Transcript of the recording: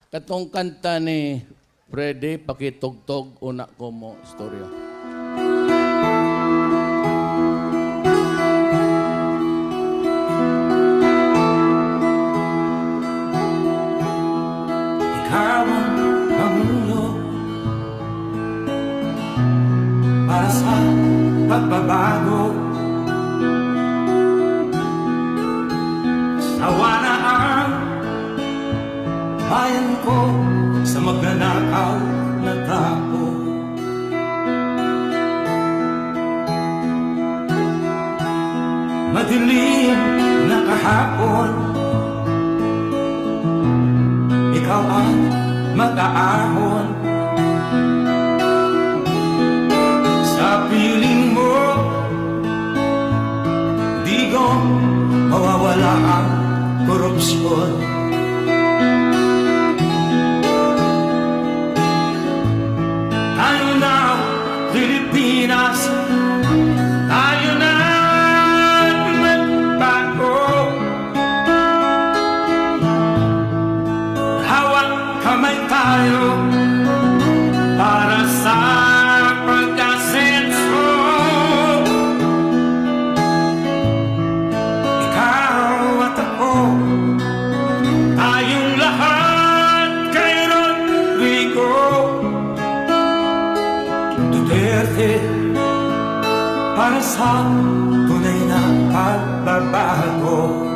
Katong kanta ni Freddy, pakitugtog una ko mo istorya. Ikaw ang pamuno para sa pagbabago. Sawa na ang bayan ko sa magnanakaw na tao. Madilim na kahapon, ikaw ang mag-aahon. Sa piling mo, di ko mawawala ang korupsyon. Tayo na, Pilipinas, tayo na magbago. Hawak kamay tayo para sa pag-asenso. Ikaw at ako, tayong lahat kay Rodrigo Duterte, para sa tunay na pagbabago.